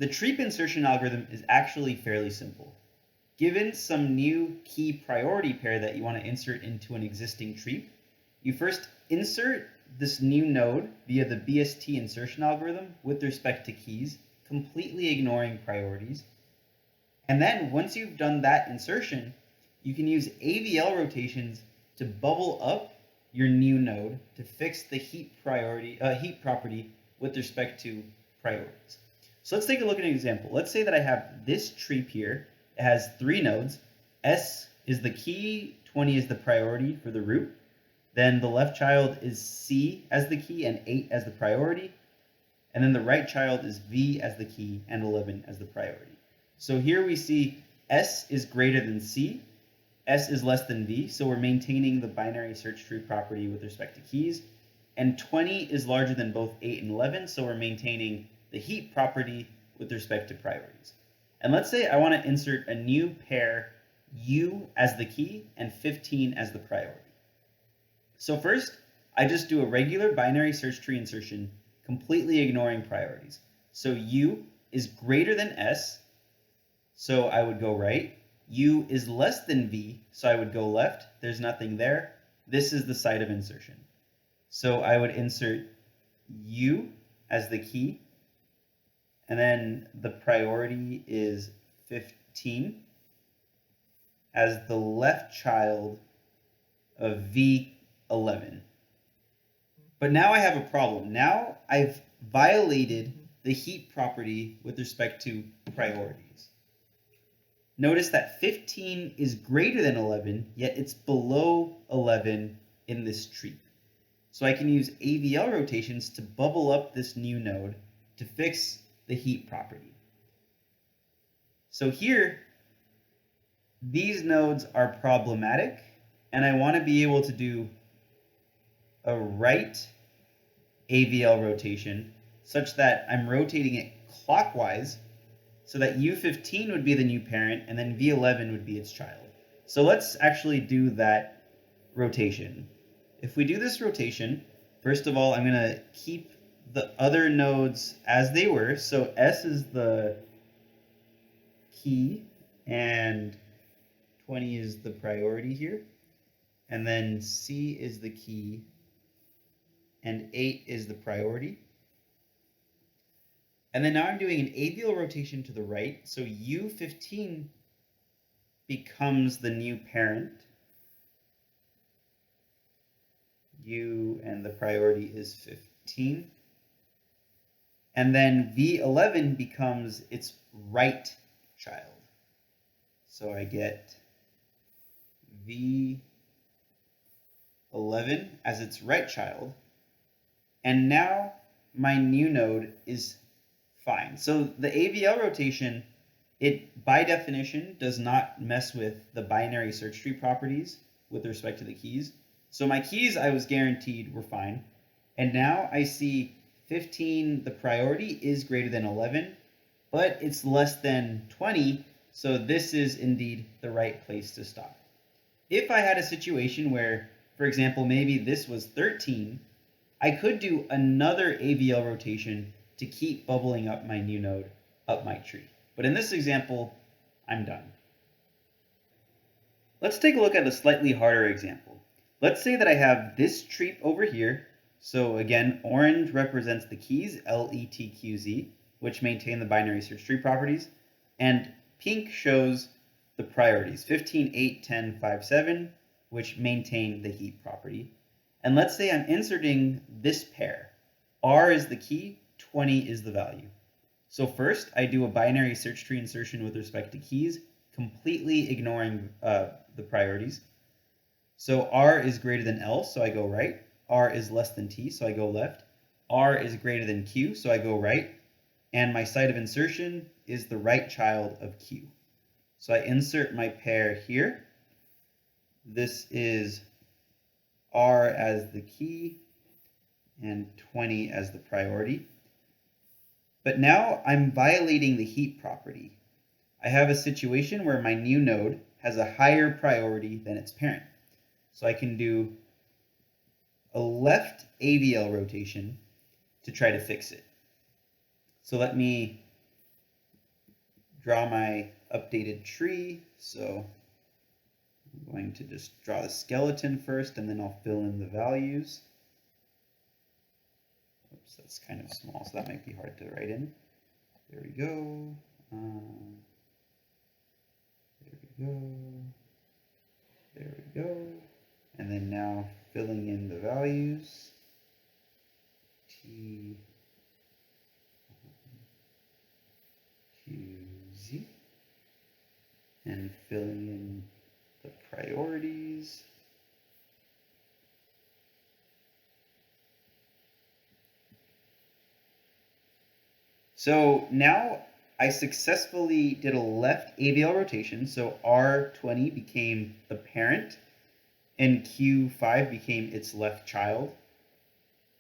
The Treap insertion algorithm is actually fairly simple. Given some new key priority pair that you want to insert into an existing Treap, you first insert this new node via the BST insertion algorithm with respect to keys, completely ignoring priorities. And then once you've done that insertion, you can use AVL rotations to bubble up your new node to fix the heap property with respect to priorities. So let's take a look at an example. Let's say that I have this Treap here. It has 3 nodes. S is the key, 20 is the priority for the root. Then the left child is C as the key and 8 as the priority. And then the right child is V as the key and 11 as the priority. So here we see S is greater than C, S is less than V, so we're maintaining the binary search tree property with respect to keys, and 20 is larger than both 8 and 11, so we're maintaining the heap property with respect to priorities. And let's say I want to insert a new pair U as the key and 15 as the priority. So first, I just do a regular binary search tree insertion, completely ignoring priorities. So U is greater than S, so I would go right. U is less than V, so I would go left. There's nothing there. This is the site of insertion. So I would insert U as the key, and then the priority is 15 as the left child of V11. But now I have a problem. Now I've violated the heap property with respect to priorities. Notice that 15 is greater than 11, yet it's below 11 in this tree. So I can use AVL rotations to bubble up this new node to fix the heap property. So here, these nodes are problematic, and I want to be able to do a right AVL rotation such that I'm rotating it clockwise so that U15 would be the new parent and then V11 would be its child. So let's actually do that rotation. If we do this rotation, first of all, I'm going to keep the other nodes as they were. So S is the key and 20 is the priority here. And then C is the key and 8 is the priority. And then now I'm doing an AVL rotation to the right. So U15 becomes the new parent. U and the priority is 15. And then V11 becomes its right child. So I get V11 as its right child. And now my new node is fine. So the AVL rotation, it by definition does not mess with the binary search tree properties with respect to the keys. So my keys I was guaranteed were fine. And now I see 15, the priority is greater than 11, but it's less than 20. So this is indeed the right place to stop. If I had a situation where, for example, maybe this was 13, I could do another AVL rotation to keep bubbling up my new node up my tree. But in this example, I'm done. Let's take a look at a slightly harder example. Let's say that I have this Treap over here. So again, orange represents the keys, L, E, T, Q, Z, which maintain the binary search tree properties. And pink shows the priorities, 15, 8, 10, 5, 7, which maintain the heap property. And let's say I'm inserting this pair. R is the key, 20 is the value. So first, I do a binary search tree insertion with respect to keys, completely ignoring the priorities. So R is greater than L, so I go right. R is less than T, so I go left. R is greater than Q, so I go right. And my site of insertion is the right child of Q. So I insert my pair here. This is R as the key and 20 as the priority. But now I'm violating the heap property. I have a situation where my new node has a higher priority than its parent. So I can do a left AVL rotation to try to fix it. So let me draw my updated tree. So I'm going to just draw the skeleton first, and then I'll fill in the values. Oops, that's kind of small, so that might be hard to write in. There we go. There we go. There we go. And then now filling in the values. T to Z. And filling in the priorities. So now I successfully did a left AVL rotation, so R20 became the parent, and Q5 became its left child.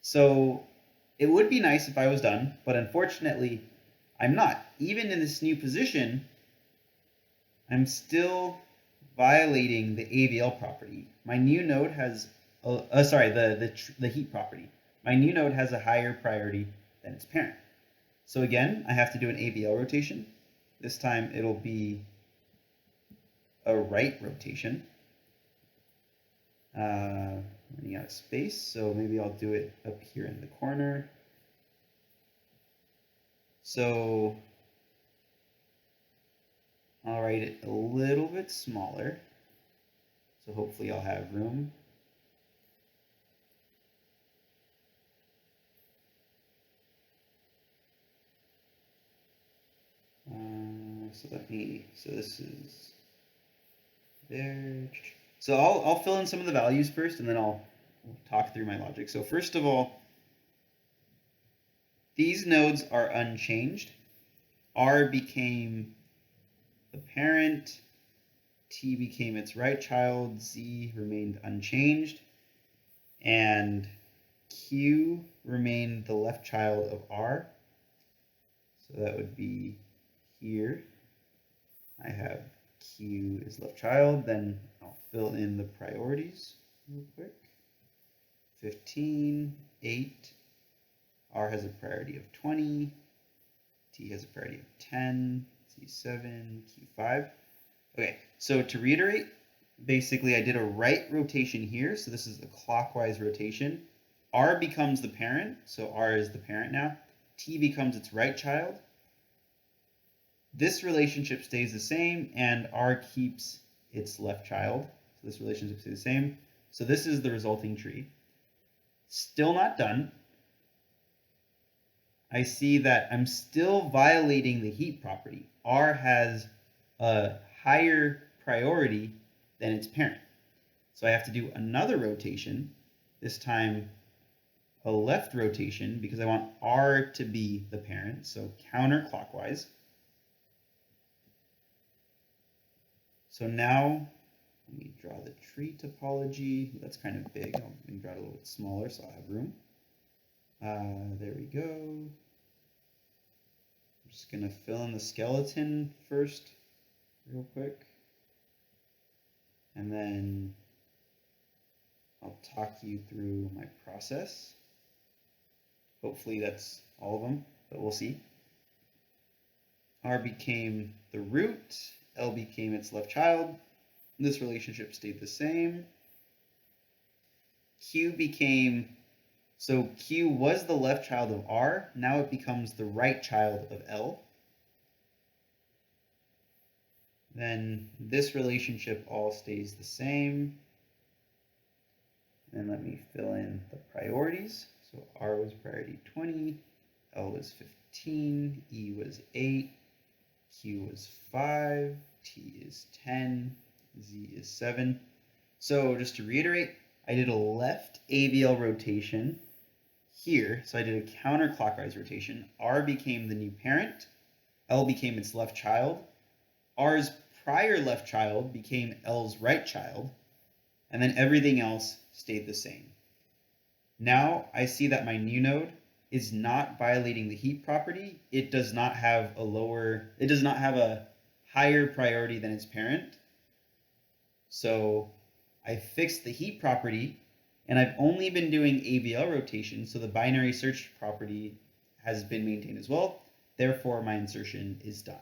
So it would be nice if I was done, but unfortunately, I'm not. Even in this new position, I'm still violating the AVL property. My new node has, the heap property. My new node has a higher priority than its parent. So again, I have to do an AVL rotation. This time it'll be a right rotation. Running out of space, so maybe I'll do it up here in the corner. So I'll write it a little bit smaller. So hopefully I'll have room. So this is there. So I'll fill in some of the values first, and then I'll talk through my logic. So first of all, these nodes are unchanged. R became the parent, T became its right child, Z remained unchanged, and Q remained the left child of R. So that would be here. I have Q is left child, then I'll fill in the priorities real quick. 15, 8, R has a priority of 20, T has a priority of 10, C7, Q5. Okay, so to reiterate, basically I did a right rotation here, so this is a clockwise rotation. R becomes the parent, so R is the parent now. T becomes its right child. This relationship stays the same, and R keeps its left child. So this relationship stays the same. So this is the resulting tree. Still not done. I see that I'm still violating the heap property. R has a higher priority than its parent. So I have to do another rotation, this time a left rotation, because I want R to be the parent, so counterclockwise. So now, let me draw the tree topology. That's kind of big. I'll draw it a little bit smaller so I'll have room. There we go. I'm just going to fill in the skeleton first, real quick. And then I'll talk you through my process. Hopefully that's all of them, but we'll see. R became the root. L became its left child. This relationship stayed the same. Q became, so Q was the left child of R. Now it becomes the right child of L. Then this relationship all stays the same. And let me fill in the priorities. So R was priority 20, L was 15, E was 8, Q is 5, T is 10, Z is 7. So just to reiterate, I did a left AVL rotation here. So I did a counterclockwise rotation. R became the new parent. L became its left child. R's prior left child became L's right child. And then everything else stayed the same. Now I see that my new node is not violating the heap property. It does not have a higher priority than its parent. So I fixed the heap property, and I've only been doing AVL rotation, so the binary search property has been maintained as well. Therefore, my insertion is done.